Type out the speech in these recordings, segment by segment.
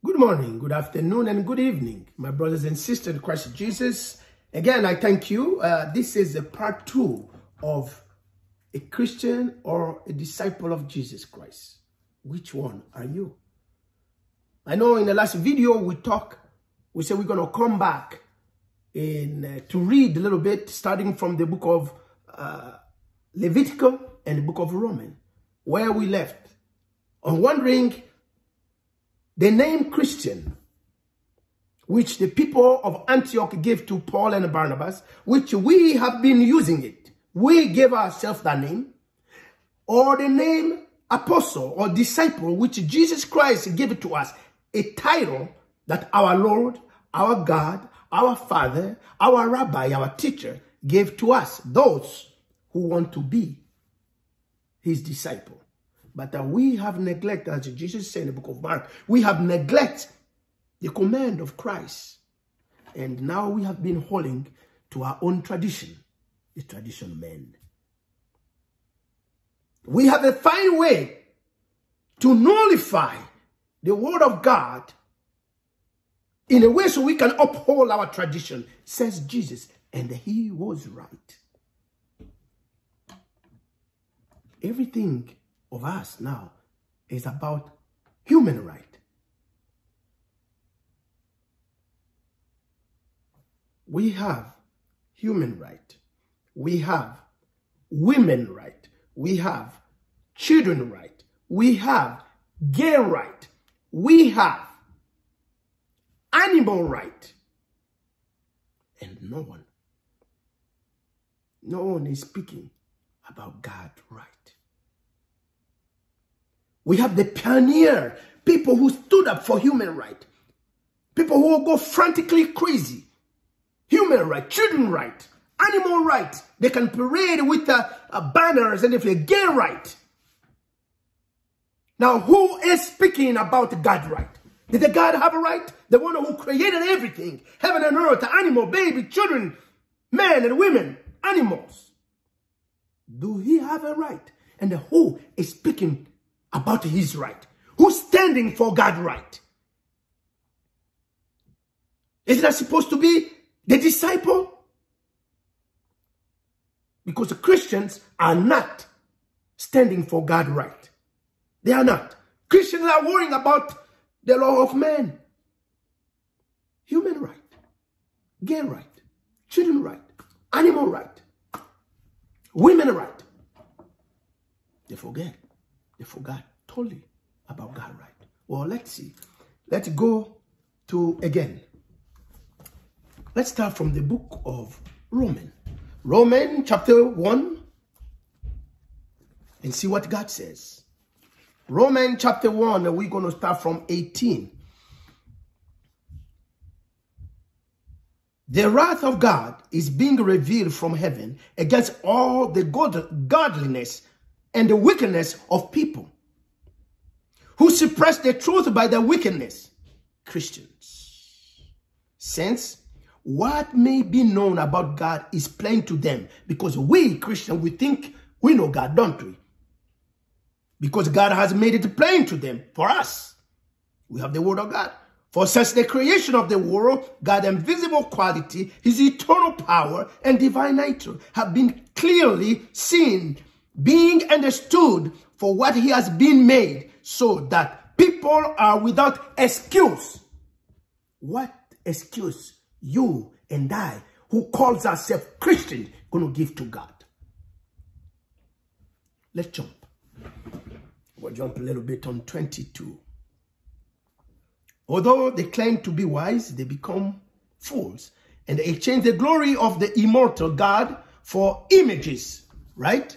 Good morning, good afternoon, and good evening, my brothers and sisters in Christ Jesus. Again, I thank you. This is a part 2 of a Christian or a disciple of Jesus Christ. Which one are you? I know in the last video we said we're going to come back to read a little bit, starting from the book of Leviticus and the book of Romans, where we left. I'm wondering, the name Christian, which the people of Antioch gave to Paul and Barnabas, which we have been using it. We gave ourselves that name. Or the name apostle or disciple, which Jesus Christ gave to us, a title that our Lord, our God, our Father, our Rabbi, our teacher gave to us, those who want to be his disciple. But we have neglected, as Jesus said in the book of Mark, we have neglected the command of Christ. And now we have been holding to our own tradition, the tradition of men. We have a fine way to nullify the word of God in a way so we can uphold our tradition, says Jesus. And he was right. Everything of us now is about human right. We have human right. We have women right. We have children right. We have gay right. We have animal right. And no one is speaking about God's right. We have the pioneer, people who stood up for human right. People who will go frantically crazy. Human right, children right, animal right. They can parade with banners and if they're gay right. Now, who is speaking about God's right? Did the God have a right? The one who created everything, heaven and earth, animal, baby, children, men and women, animals. Do he have a right? And who is speaking about his right? Who's standing for God's right? Is that supposed to be the disciple? Because the Christians are not standing for God's right. They are not. Christians are worrying about the law of man. Human right. Gay right. Children right. Animal right. Women right. They forget. They forgot totally about God right. Well, let's see. Let's go to, again, let's start from the book of Romans. Romans chapter 1 and see what God says. Romans chapter 1, and we're going to start from 18. The wrath of God is being revealed from heaven against all the godliness and the wickedness of people who suppress the truth by their wickedness, Christians. Since what may be known about God is plain to them, because we Christians, we think we know God, don't we? Because God has made it plain to them. For us, we have the word of God. For since the creation of the world, God's invisible quality, his eternal power and divine nature have been clearly seen, being understood for what he has been made, so that people are without excuse. What excuse you and I, who calls ourselves Christian, going to give to God? Let's jump. We'll jump a little bit on 22. Although they claim to be wise, they become fools, and they exchange the glory of the immortal God for images, right?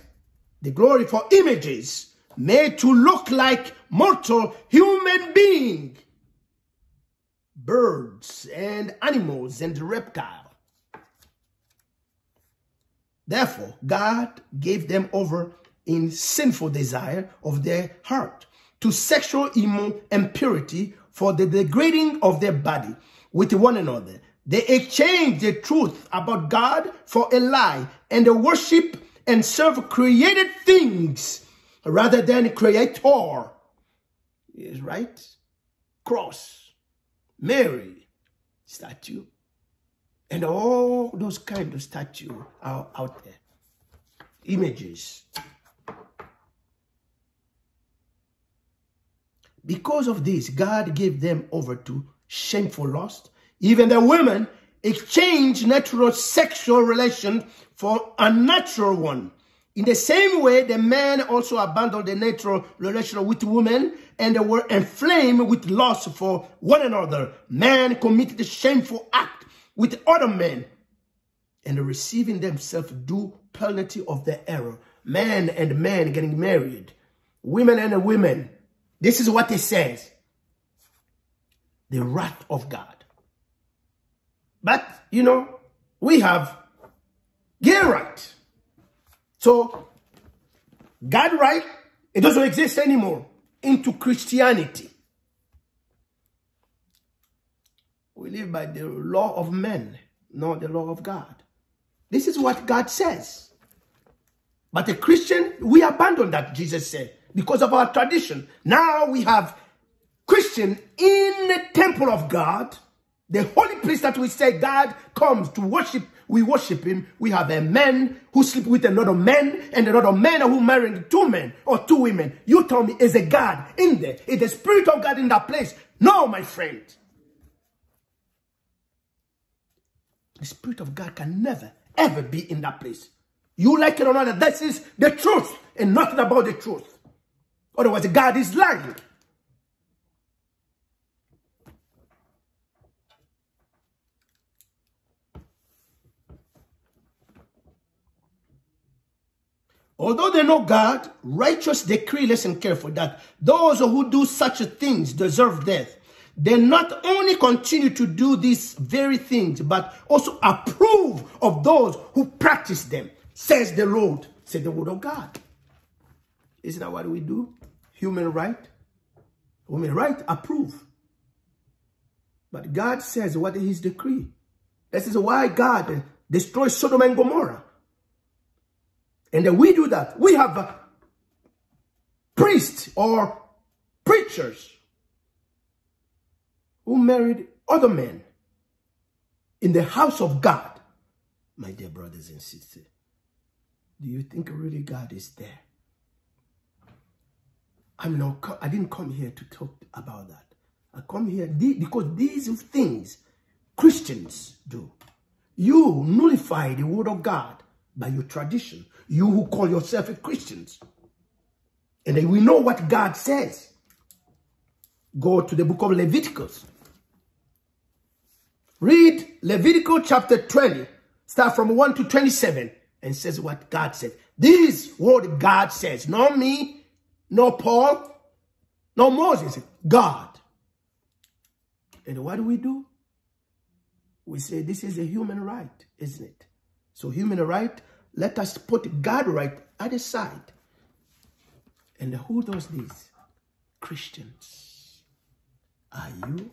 The glory for images made to look like mortal human beings, birds and animals and reptiles. Therefore, God gave them over in sinful desire of their heart to sexual impurity for the degrading of their body with one another. They exchanged the truth about God for a lie and they worship and serve created things rather than creator. Is right? Cross. Mary statue, and all those kind of statues are out there. Images. Because of this, God gave them over to shameful lust. Even the women exchanged natural sexual relations for unnatural one. In the same way, the men also abandoned the natural relation with women, and they were inflamed with lust for one another. Men committed a shameful act with other men, and receiving themselves due penalty of their error. Men and men getting married. Women and women. This is what it says. The wrath of God. But, you know, we have gay right. So, God right, it doesn't exist anymore into Christianity. We live by the law of men, not the law of God. This is what God says. But a Christian, we abandon that, Jesus said, because of our tradition. Now we have Christian in the temple of God, the holy place that we say God comes to worship. We worship him. We have a man who sleep with another man, and another man who married two men or two women. You tell me, is a God in there? Is the Spirit of God in that place? No, my friend. The Spirit of God can never, ever be in that place. You like it or not, that is the truth and nothing about the truth. Otherwise, God is lying. Although they know God, righteous decree, listen careful, that those who do such things deserve death. They not only continue to do these very things, but also approve of those who practice them, says the Lord, said the word of God. Isn't that what we do? Human right. Human right, approve. But God says what is his decree. This is why God destroys Sodom and Gomorrah. And then we do that. We have priests or preachers who married other men in the house of God. My dear brothers and sisters, do you think really God is there? I didn't come here to talk about that. I come here because these things Christians do. You nullify the word of God by your tradition. You who call yourself a Christians. And then we know what God says. Go to the book of Leviticus. Read Leviticus chapter 20. Start from 1 to 27. And says what God says. This word God says. Not me, not Paul, not Moses. God. And what do? We say this is a human right, isn't it? So human right, let us put God right at the side. And who does this? Christians. Are you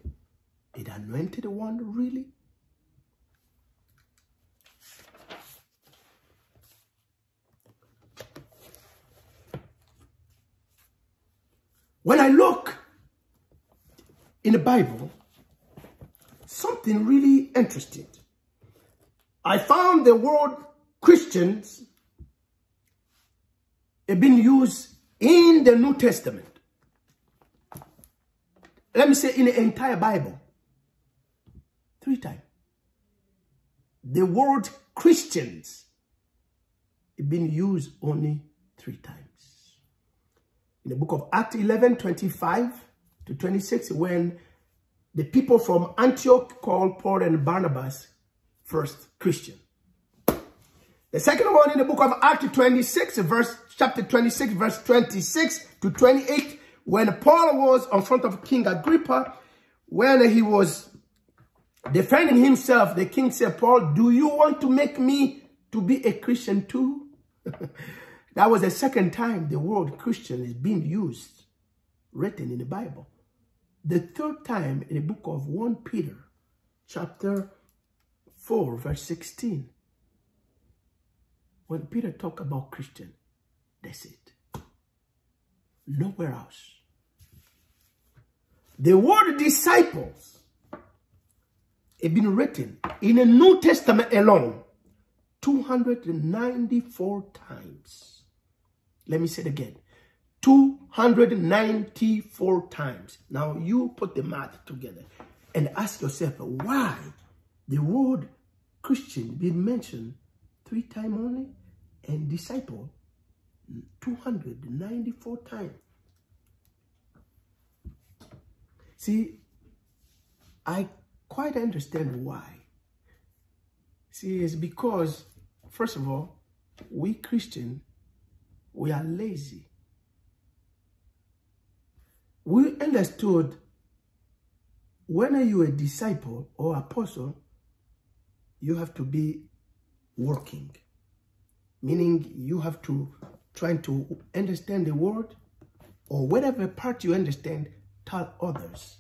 the anointed one, really? When I look in the Bible, something really interesting. I found the word Christians have been used in the New Testament. Let me say in the entire Bible. 3 times. The word Christians have been used only 3 times. In the book of Acts 11, 25 to 26, when the people from Antioch called Paul and Barnabas first Christian. The second one in the book of Acts 26, chapter 26, verse 26 to 28, when Paul was in front of King Agrippa, when he was defending himself, the king said, Paul, do you want to make me to be a Christian too? That was the second time the word Christian is being used, written in the Bible. The third time in the book of 1 Peter, chapter 4, verse 16. When Peter talked about Christian, that's it. Nowhere else. The word disciples It's been written in the New Testament alone 294 times. Let me say it again. 294 times. Now you put the math together and ask yourself why the word Christian been mentioned 3 times only and disciple 294 times. See, I quite understand why. See, it's because, first of all, we Christians, we are lazy. We understood when you're a disciple or apostle, you have to be working. Meaning you have to try to understand the word, or whatever part you understand, tell others.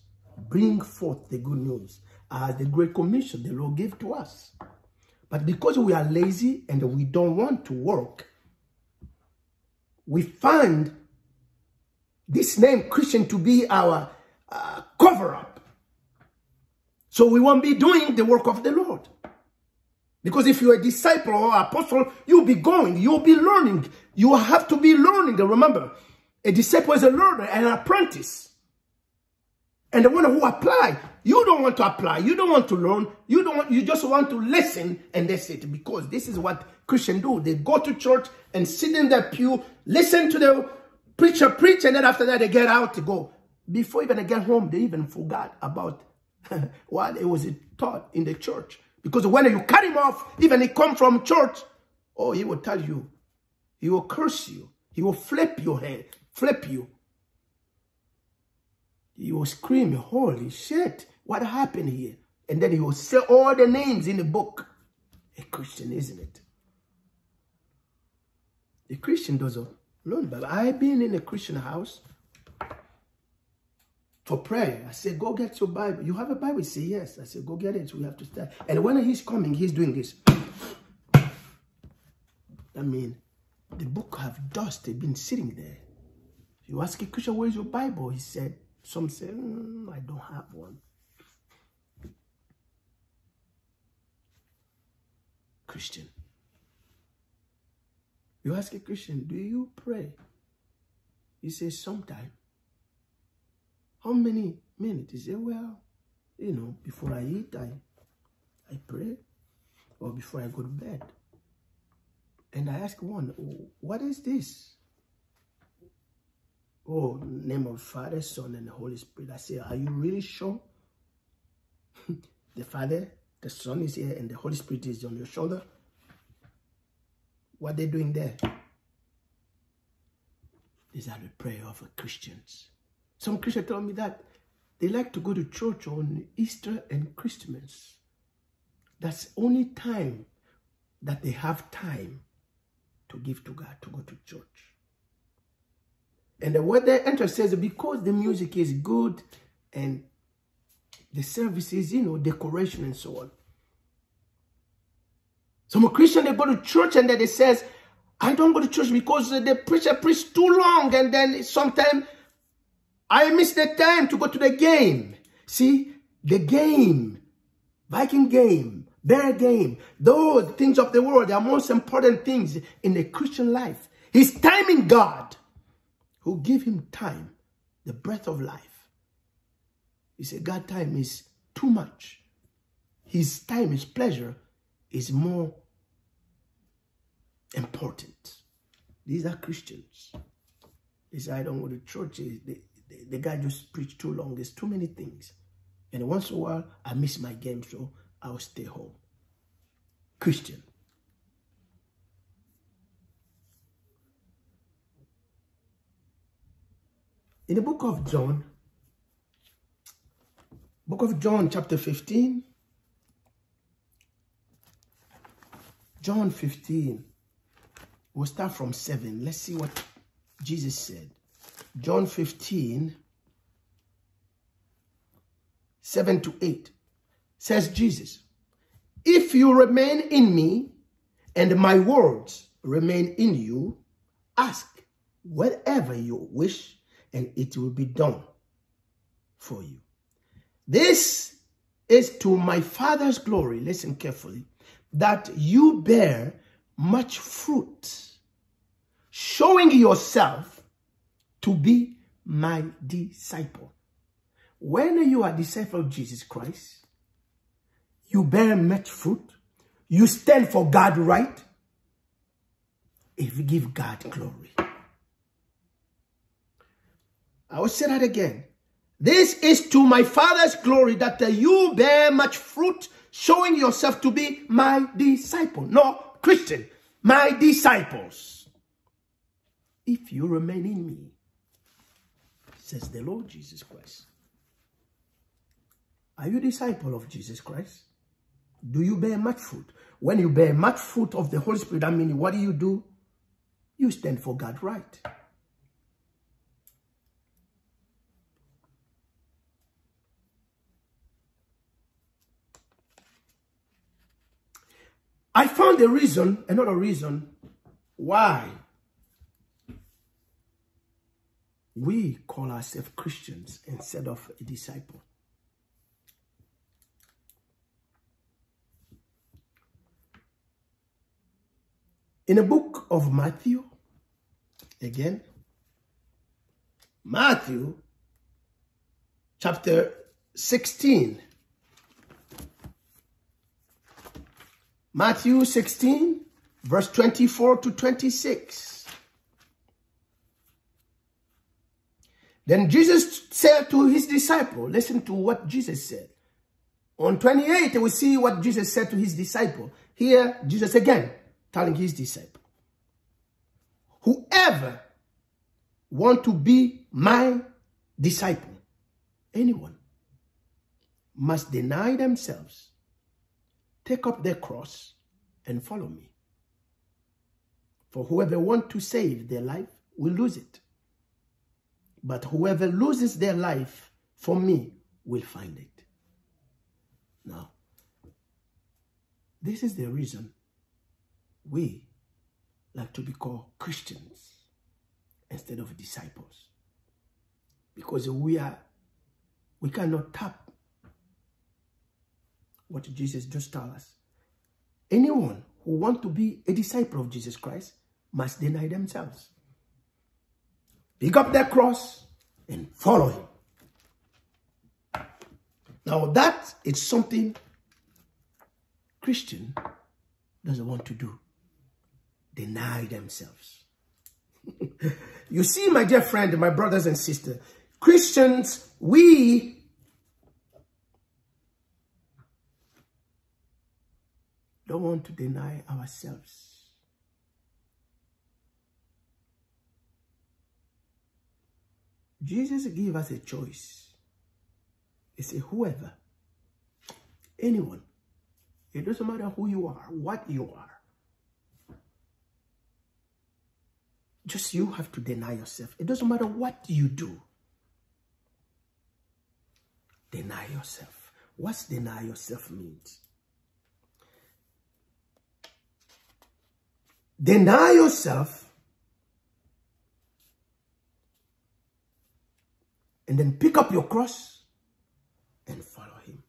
Bring forth the good news as the Great Commission the Lord gave to us. But because we are lazy and we don't want to work, we find this name Christian to be our cover-up. So we won't be doing the work of the Lord. Because if you're a disciple or apostle, you'll be going, you'll be learning. You have to be learning. Remember, a disciple is a learner, an apprentice. And the one who apply, you don't want to apply, you don't want to learn, you just want to listen, and that's it. Because this is what Christians do. They go to church and sit in their pew, listen to the preacher preach, and then after that they get out to go. Before even they get home, they even forgot about what it was taught in the church. Because when you cut him off, even he come from church, oh, he will tell you, he will curse you, he will flip your head, flip you. He will scream, holy shit, what happened here? And then he will say all the names in the book. A Christian, isn't it? The Christian doesn't learn Bible. I've been in a Christian house for prayer. I said, go get your Bible. You have a Bible? He said, yes. I said, go get it. We have to start. And when he's coming, he's doing this. I mean, the book have dust. They've been sitting there. You ask a Christian, where's your Bible? He said, some say, I don't have one. Christian. You ask a Christian, do you pray? He says, sometime. How many minutes? He said, well, you know, before I eat, I pray. Or before I go to bed. And I ask one, what is this? Oh, name of Father, Son, and the Holy Spirit. I say, are you really sure? The Father, the Son is here, and the Holy Spirit is on your shoulder. What they're doing there? These are the prayer of Christians. Some Christians tell me that they like to go to church on Easter and Christmas. That's the only time that they have time to give to God, to go to church. And the word they enter says, because the music is good and the service is, you know, decoration and so on. Some Christians, they go to church and then they says, I don't go to church because the preacher preached too long, and then sometimes I miss the time to go to the game. See, the game, Viking game, bear game, those things of the world are most important things in the Christian life. He's timing God, who give him time, the breath of life. He said, God's time is too much. His time, his pleasure is more important. These are Christians. They say, I don't go to church. The guy just preached too long. There's too many things. And once in a while, I miss my game, so I'll stay home. Christian. In the book of John chapter 15, John 15, we'll start from 7. Let's see what Jesus said. John 15, 7 to 8, says Jesus, if you remain in me and my words remain in you, ask whatever you wish and it will be done for you. This is to my Father's glory, listen carefully, that you bear much fruit, showing yourself to be my disciple. When you are a disciple of Jesus Christ, you bear much fruit, you stand for God right, if you give God glory. I will say that again. This is to my Father's glory that you bear much fruit, showing yourself to be my disciple. No, Christian, my disciples. If you remain in me, says the Lord Jesus Christ. Are you a disciple of Jesus Christ? Do you bear much fruit? When you bear much fruit of the Holy Spirit, I mean, what do? You stand for God right. I found another reason why we call ourselves Christians instead of a disciple. In the book of Matthew, again, Matthew chapter 16. Matthew 16, verse 24 to 26. Then Jesus said to his disciple, listen to what Jesus said. On 28, we see what Jesus said to his disciple. Here, Jesus again telling his disciple, whoever want to be my disciple, anyone, must deny themselves, take up their cross, and follow me. For whoever wants to save their life will lose it. But whoever loses their life for me will find it. Now, this is the reason we like to be called Christians instead of disciples. Because we cannot tap what Jesus just told us. Anyone who wants to be a disciple of Jesus Christ must deny themselves, pick up their cross, and follow him. Now that is something Christian doesn't want to do. Deny themselves. You see, my dear friend, my brothers and sisters, Christians, we don't want to deny ourselves. Jesus gave us a choice. He said, whoever, anyone, it doesn't matter who you are, what you are. Just you have to deny yourself. It doesn't matter what you do. Deny yourself. What's deny yourself means? Deny yourself and then pick up your cross and follow him.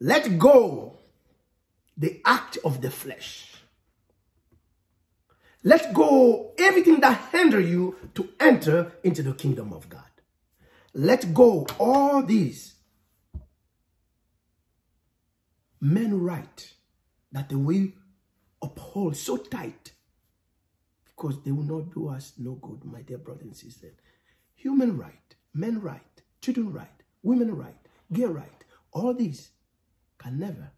Let go the act of the flesh. Let go everything that hinders you to enter into the kingdom of God. Let go all these men right that they will uphold so tight, because they will not do us no good, my dear brothers and sisters. Human right, men right, children right, women right, gay right, all these can never,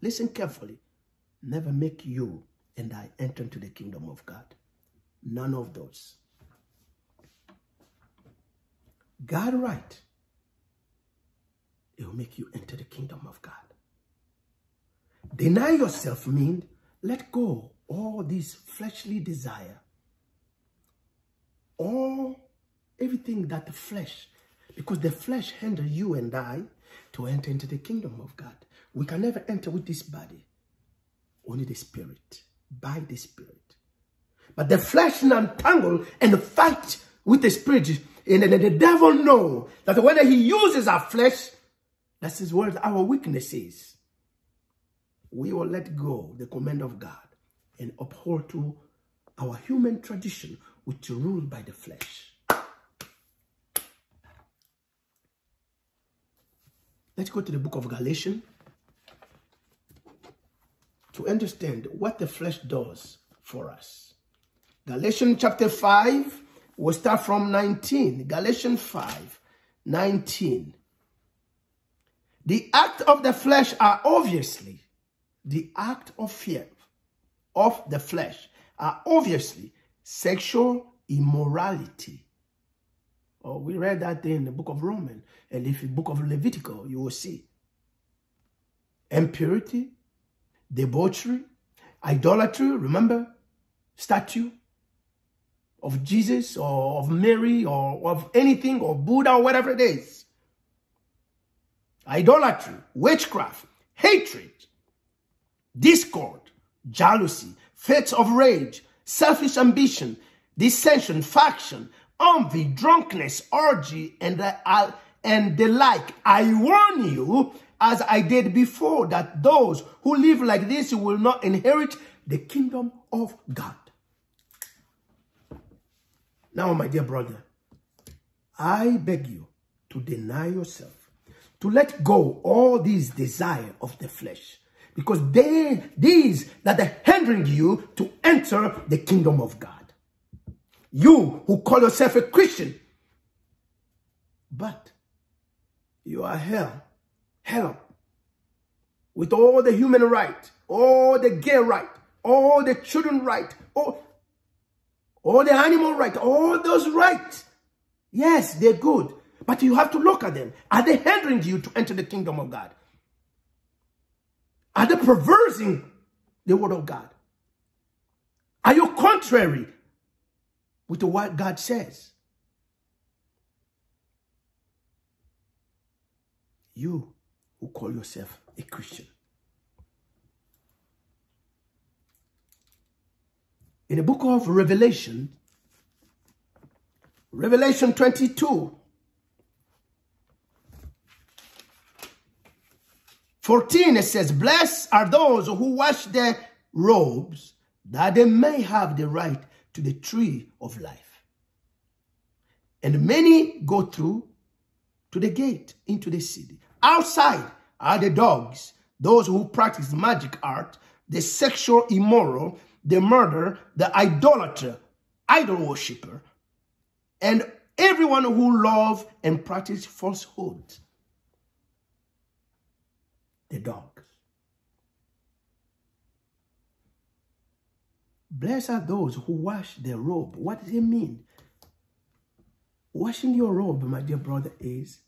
listen carefully, never make you and I enter into the kingdom of God. None of those. God right, it will make you enter the kingdom of God. Deny yourself means let go all these fleshly desire, everything that the flesh, because the flesh hinders you and I to enter into the kingdom of God. We can never enter with this body, only the spirit, by the spirit. But the flesh now entangle and fight with the spirit And then the devil knows that when he uses our flesh, that's his word, our weaknesses. We will let go the command of God and uphold to our human tradition, which is ruled by the flesh. Let's go to the book of Galatians to understand what the flesh does for us. Galatians chapter 5, we'll start from 19. Galatians 5, 19. The act of the flesh are obviously, the act of fear of the flesh are obviously sexual immorality. Oh, we read that in the book of Romans, and if the book of Leviticus, you will see. Impurity, debauchery, idolatry, remember? Statue of Jesus or of Mary or of anything or Buddha or whatever it is. Idolatry, witchcraft, hatred, discord, jealousy, fits of rage, selfish ambition, dissension, faction, envy, drunkenness, orgy, and the like. I warn you, as I did before, that those who live like this will not inherit the kingdom of God. Now, my dear brother, I beg you to deny yourself, to let go all these desires of the flesh, because these that are hindering you to enter the kingdom of God. You who call yourself a Christian, but you are hell with all the human right, all the gay right, all the children right, all the animal right, all those rights. Yes, they're good, but you have to look at them. Are they hindering you to enter the kingdom of God? Are they perverting the word of God? Are you contrary with what God says? You who call yourself a Christian. In the book of Revelation, Revelation 22, 14, it says, blessed are those who wash their robes, that they may have the right to the tree of life. And many go through to the gate into the city. Outside are the dogs, those who practice magic art, the sexual immoral, the murderer, the idolater, idol worshiper, and everyone who loves and practices falsehood. The dogs. Blessed are those who wash their robe. What does it mean? Washing your robe, my dear brother, is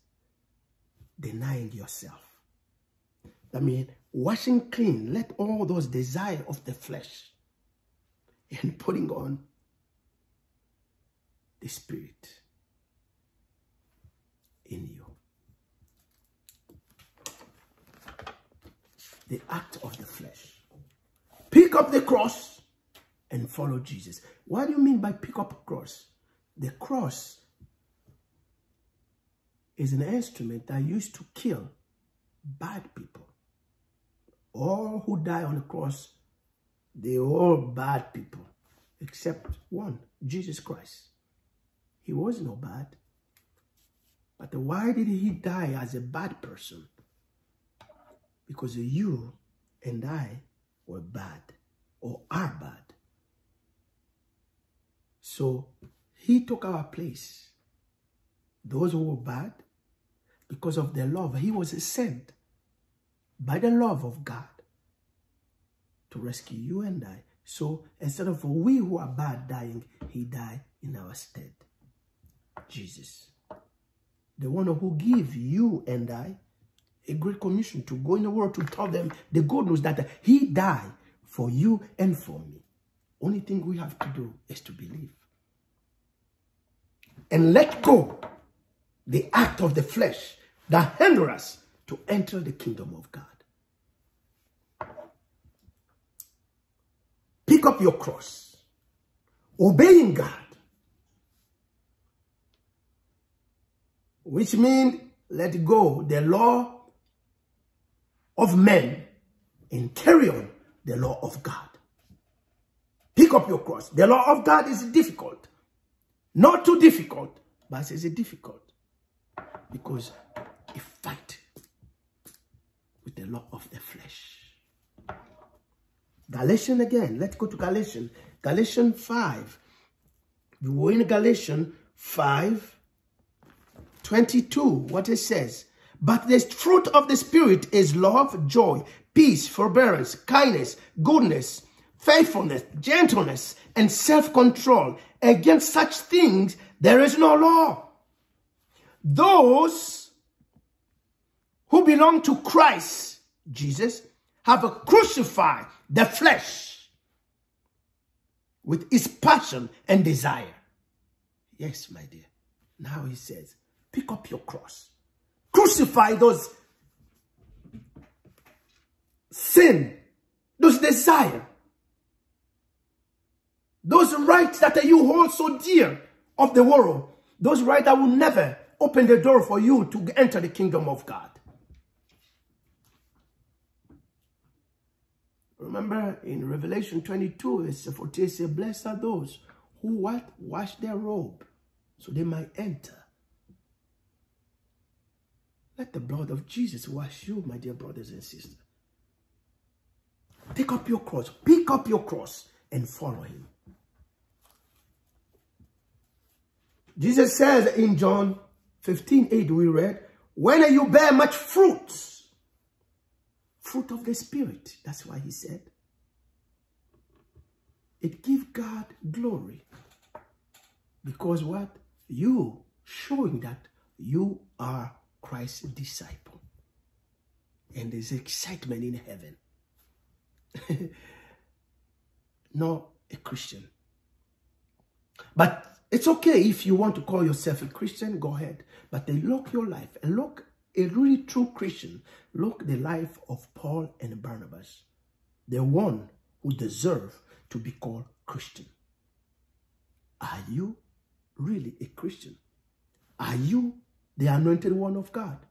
denying yourself. I mean, washing clean, let all those desires of the flesh and putting on the Spirit in you. The act of the flesh. Pick up the cross and follow Jesus. What do you mean by pick up a cross? The cross is an instrument that used to kill bad people. All who die on the cross, they're all bad people, except one, Jesus Christ. He was no bad. But why did he die as a bad person? Because you and I were bad or are bad. So he took our place. Those who were bad, because of their love, he was sent by the love of God to rescue you and I. So instead of we who are bad dying, he died in our stead. Jesus, the one who gave you and I a great commission to go in the world to tell them the good news that he died for you and for me. Only thing we have to do is to believe. And let go the act of the flesh that hinders us to enter the kingdom of God. Pick up your cross. Obeying God. which means let go the law of men and carry on the law of God. Pick up your cross. The law of God is difficult. Not too difficult, but it's difficult because it fights with the law of the flesh. Galatians again. Let's go to Galatians. Galatians 5. We're in Galatians 5:22. What it says. But the fruit of the Spirit is love, joy, peace, forbearance, kindness, goodness, faithfulness, gentleness, and self-control. Against such things there is no law. Those who belong to Christ Jesus have crucified the flesh with its passion and desire. Yes, my dear. Now he says, pick up your cross. Crucify those sin, those desire, those rights that you hold so dear of the world, those rights that will never open the door for you to enter the kingdom of God. Remember in Revelation 22, verse 14, it says, blessed are those who what? Wash their robe so they might enter. Let the blood of Jesus wash you, my dear brothers and sisters. Pick up your cross and follow him. Jesus says in John 15:8, we read, when you bear much fruit of the Spirit, that's why he said, it gives God glory. Because what? You showing that you are Christ's disciple. And there's excitement in heaven. Not a Christian. But it's okay if you want to call yourself a Christian, go ahead. But then look your life and look a really true Christian. Look the life of Paul and Barnabas. The one who deserve to be called Christian. Are you really a Christian? Are you the anointed one of God?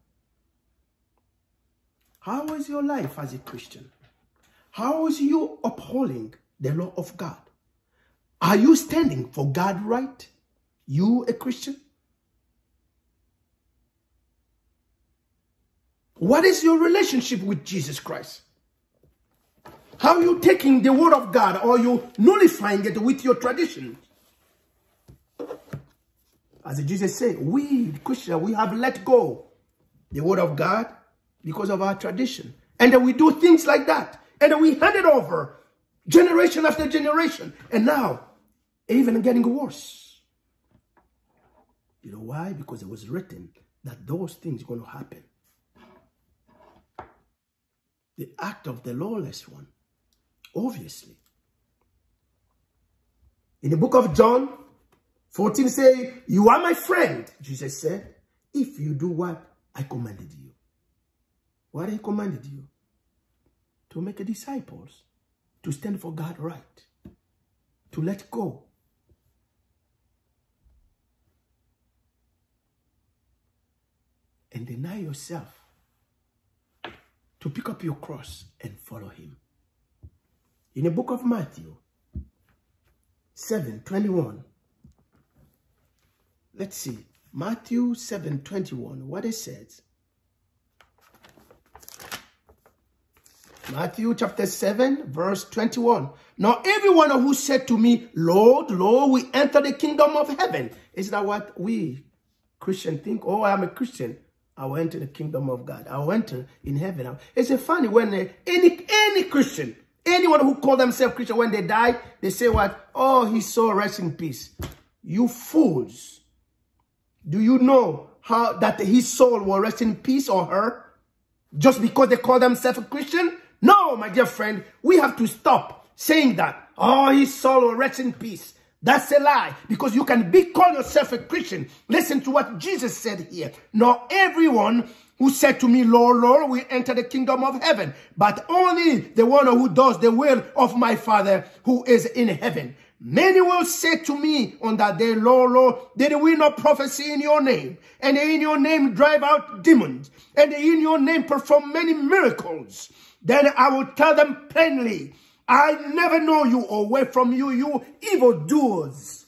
How is your life as a Christian? How is you upholding the law of God? Are you standing for God right? You a Christian? What is your relationship with Jesus Christ? How are you taking the word of God or you nullifying it with your tradition? As Jesus said, we Christians, we have let go the word of God because of our tradition. And then we do things like that. And then we hand it over generation after generation. And now, even getting worse. You know why? Because it was written that those things are going to happen. The act of the lawless one, obviously. In the book of John 14 say, you are my friend, Jesus said, if you do what I commanded you. What I commanded you? To make disciples, to stand for God right, to let go. And deny yourself, to pick up your cross and follow him. In the book of Matthew 7:21, let's see, Matthew 7:21, what it says. Matthew chapter 7, verse 21. Now everyone who said to me, Lord, Lord, we enter the kingdom of heaven. Is that what we Christians think? Oh, I'm a Christian. I will enter the kingdom of God. I will enter in heaven. It's funny when any Christian, anyone who call themselves Christian, when they die, they say what? Oh, his soul rests in peace. You fools. Do you know how that his soul will rest in peace or her? Just because they call themselves a Christian? No, my dear friend, we have to stop saying that. Oh, his soul will rest in peace. That's a lie. Because you can call yourself a Christian. Listen to what Jesus said here. Not everyone who said to me, Lord, Lord, will enter the kingdom of heaven, but only the one who does the will of my Father who is in heaven. Many will say to me on that day, Lord, Lord, did we not prophesy in your name? And in your name drive out demons? And in your name perform many miracles? Then I will tell them plainly, I never know you. Away from you, you evildoers,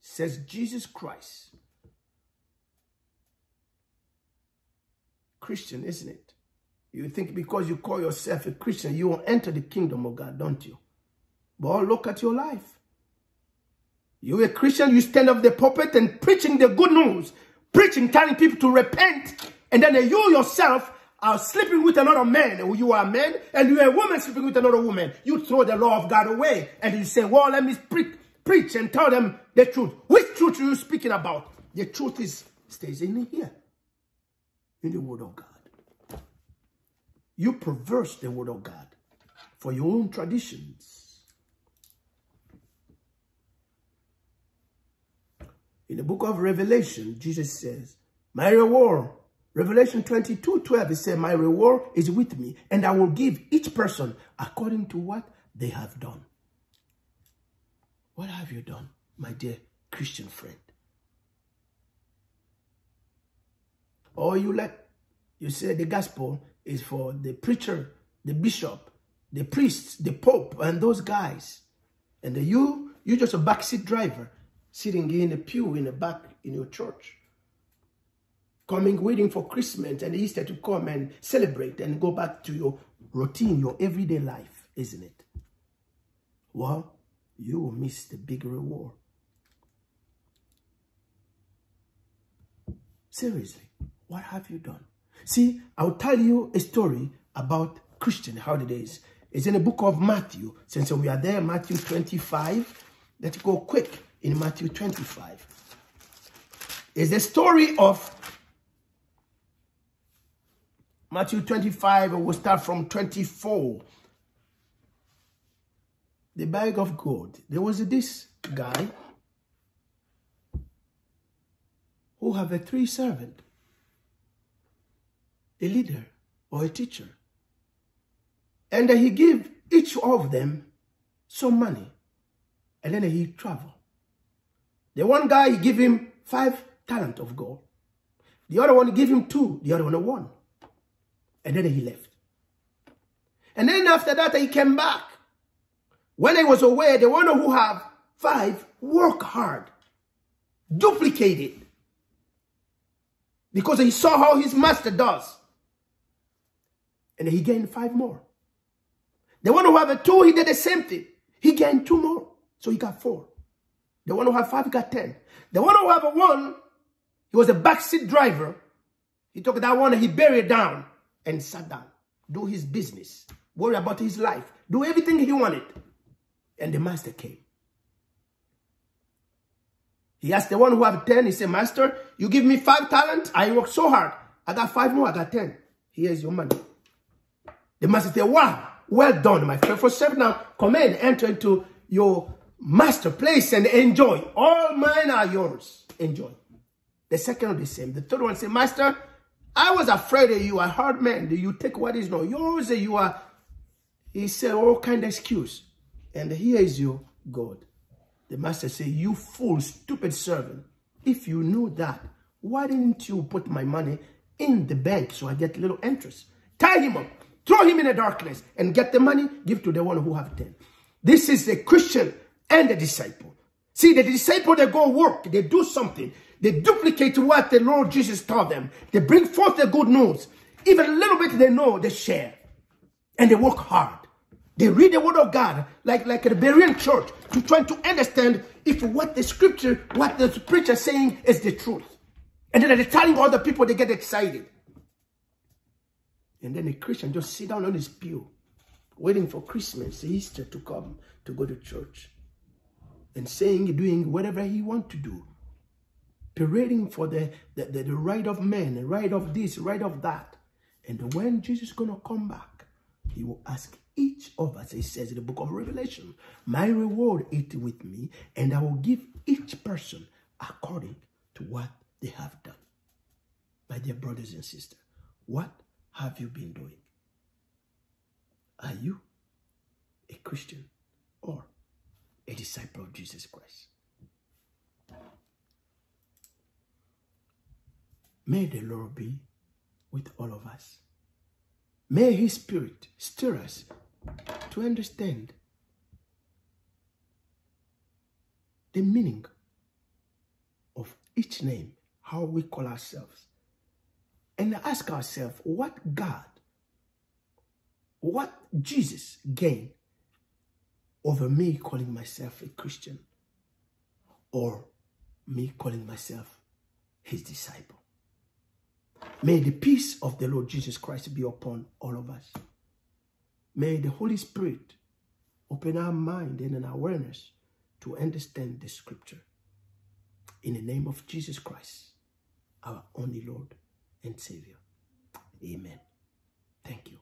says Jesus Christ. Christian, isn't it? You think because you call yourself a Christian, you will enter the kingdom of God, don't you? But look at your life. You're a Christian, you stand up the pulpit and preaching the good news. Preaching, telling people to repent. And then you yourself are sleeping with another man. You are a man and you're a woman sleeping with another woman. You throw the law of God away. And you say, well, let me preach and tell them the truth. Which truth are you speaking about? The truth stays in here. In the word of God. You perverse the word of God for your own traditions. In the book of Revelation, Jesus says, my reward, Revelation 22:12, it says, my reward is with me, and I will give each person according to what they have done. What have you done, my dear Christian friend? Or you say the gospel is for the preacher, the bishop, the priest, the pope, and those guys. And you're just a backseat driver, sitting in a pew in the back in your church. Coming, waiting for Christmas and Easter to come and celebrate and go back to your routine, your everyday life, isn't it? Well, you will miss the big reward. Seriously, what have you done? See, I'll tell you a story about Christian holidays. It's in the book of Matthew. Since we are there, Matthew 25. Let's go quick in Matthew 25. It's the story of Matthew 25. We'll start from 24. The bag of gold. There was this guy who have 3 servants. A leader or a teacher. And he gave each of them some money. And then he traveled. The one guy, he gave him 5 talents of gold. The other one, he gave him 2. The other one, 1. And then he left. And then after that, he came back. When he was away, the one who have 5 work hard. Duplicate it. Because he saw how his master does. And he gained 5 more. The one who had 2, he did the same thing. He gained 2 more. So he got 4. The one who had 5 got 10. The one who had 1, he was a backseat driver. He took that one and he buried it down and sat down. Do his business. Worry about his life. Do everything he wanted. And the master came. He asked the one who had 10, he said, Master, you give me 5 talents. I worked so hard. I got 5 more, I got 10. Here's your money. The master said, wow, well done, my friend. For servant now, come in, enter into your master place and enjoy. All mine are yours. Enjoy. The second one the same. The third one said, Master, I was afraid of you, a hard man. Do you take what is not yours? You are. He said, all kind of excuse. And here is your God. The master said, you fool, stupid servant. If you knew that, why didn't you put my money in the bank so I get a little interest? Tie him up. Throw him in the darkness and get the money, give to the one who have 10. This is the Christian and the disciple. See, the disciple, they go work, they do something. They duplicate what the Lord Jesus taught them. They bring forth the good news. Even a little bit they know, they share. And they work hard. They read the word of God, like the Berean church, to try to understand if what the scripture, what the preacher is saying is the truth. And then they're telling other people, they get excited. And then the Christian just sit down on his pew, waiting for Christmas, Easter to come to go to church. And saying, doing whatever he wants to do. Parading for the right of men, the right of this, right of that. And when Jesus is going to come back, he will ask each of us, he says in the book of Revelation, my reward is with me, and I will give each person according to what they have done. My dear brothers and sisters, what have you been doing? Are you a Christian or a disciple of Jesus Christ. May the Lord be with all of us. May His Spirit stir us to understand the meaning of each name, how we call ourselves, and ask ourselves what Jesus gained over me calling myself a Christian or me calling myself His disciple. May the peace of the Lord Jesus Christ be upon all of us. May the Holy Spirit open our mind and an awareness to understand the scripture. In the name of Jesus Christ, our only Lord and Savior. Amen. Thank you.